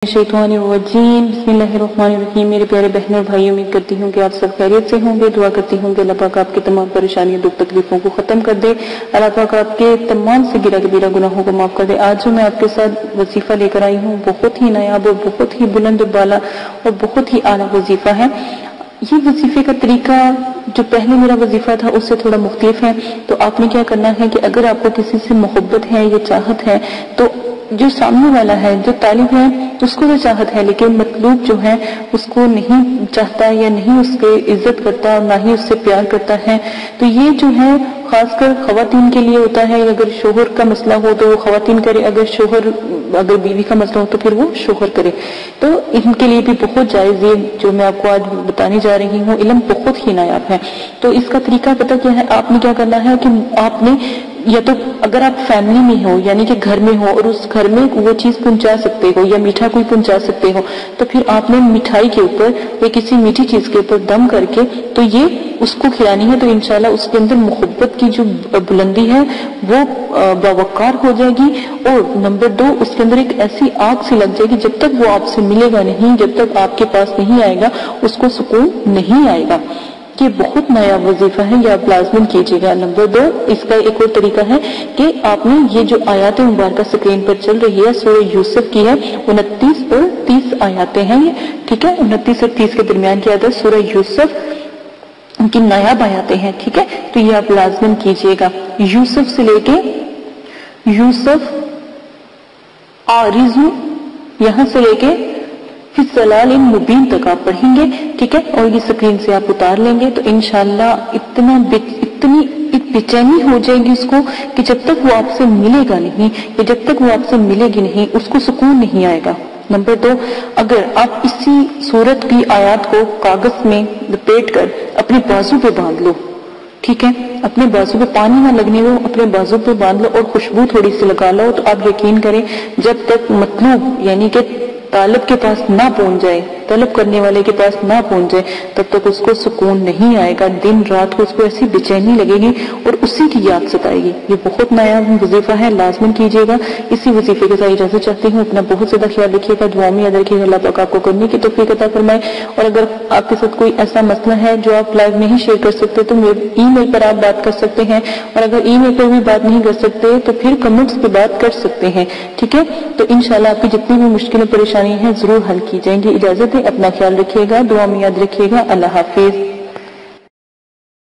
शैतानिर्रजीम बिस्मिल्लाहिर्रहमानिर्रहीम। मेरे प्यारे बहनों और भाइयों, उम्मीद करती हूँ कि आप सब खैरियत से होंगे। दुआ करती हूँ कि अल्लाह पाक आपकी तमाम परेशानियों दुख तकलीफों को ख़त्म कर दे। अल्लाह पाक आपके तमाम से गिरा कबीरा गुनाहों को माफ़ कर दे। आज जो मैं आपके साथ वजीफ़ा लेकर आई हूँ बहुत ही नायाब और बहुत ही बुलंद बाला और बहुत ही आला वजीफ़ा है। ये वजीफे का तरीका जो पहले मेरा वजीफा था उससे थोड़ा मुख्तलिफ है। तो आपने क्या करना है कि अगर आपको किसी से मोहब्बत है या चाहत है तो जो सामने वाला है, जो तालिब है, उसको तो चाहत है लेकिन मतलूब जो है उसको नहीं चाहता या नहीं उसके इज्जत करता और ना ही उससे प्यार करता है, तो ये जो है खासकर खवातीन के लिए होता है। अगर शोहर का मसला हो तो वो खवातीन करे, अगर बीवी का मसला हो तो फिर वो शोहर करे। तो इनके लिए भी बहुत जायज़ है जो मैं आपको आज बताने जा रही हूँ। इल्म बहुत ही नायाब है। तो इसका तरीका पता क्या है? आपने क्या करना है कि आपने या तो अगर आप फैमिली में हो यानी कि घर में हो और उस घर में वो चीज पहुंचा सकते हो या मीठा कोई पहुंचा सकते हो तो फिर आपने मिठाई के ऊपर या किसी मीठी चीज के ऊपर दम करके तो ये उसको खिलानी है। तो इंशाल्लाह उसके अंदर मोहब्बत की जो बुलंदी है वो बावकार हो जाएगी। और नंबर 2, उसके अंदर एक ऐसी आग सी लग जाएगी जब तक वो आपसे मिलेगा नहीं, जब तक आपके पास नहीं आएगा उसको सुकून नहीं आएगा। ये बहुत नया वजीफा है, ये आप लाजमन कीजिएगा। नंबर 2, इसका एक और तरीका है कि आपने ये जो आयातें मुबारका स्क्रीन पर चल रही है सूरह यूसुफ की है, 29 और 30 आयातें हैं ये, ठीक है। 29 और 30 के दरमियान की आयत सूरह यूसुफ की नायाब आयातें हैं, ठीक है। तो ये आप लाजमन कीजिएगा। यूसुफ से लेके यूसुफ आरिजू यहाँ से लेके फिर सलाल इन मुबीन तक आप पढ़ेंगे, ठीक है। और ये स्क्रीन से आप उतार लेंगे तो इंशाल्लाह इतनी बेचैनी हो जाएगी उसको कि जब तक वो आपसे मिलेगा नहीं या जब तक वो आपसे मिलेगी नहीं उसको सुकून नहीं आएगा। नंबर 2, अगर आप इसी सूरत की आयत को कागज में लपेट कर अपने बाजू पे बांध लो, ठीक है, अपने बाजू पे पानी ना लगने दो, अपने बाजू पे बांध लो और खुशबू थोड़ी सी लगा लो, तो आप यकीन करें जब तक मतलूब यानी कि तालब के पास ना पहुंच जाए, तलब करने वाले के पास ना पहुंच जाए, तब तक उसको सुकून नहीं आएगा। दिन रात को उसको ऐसी बेचैनी लगेगी और उसी की याद सताएगी। ये बहुत नया वजीफा है, लाजमन कीजिएगा। इसी वजीफे के साथ इजाजत चाहती हूँ। अपना बहुत ज्यादा ख्याल रखिएगा, दुआ में याद रखिएगा, अल्लाह पाक आपको करने की तौफीक अता फरमाए। और अगर आपके साथ कोई ऐसा मसला है जो आप लाइव नहीं शेयर कर सकते तो मेरे ईमेल पर आप बात कर सकते हैं, और अगर ईमेल पर भी बात नहीं कर सकते तो फिर कमेंट्स पे बात कर सकते हैं, ठीक है। तो इंशाल्लाह आपकी जितनी भी मुश्किलें परेशानी है जरूर हल की जाएंगी। इजाजत है, अपना ख्याल रखिएगा, दुआ में याद रखिएगा। अल्लाह हाफिज।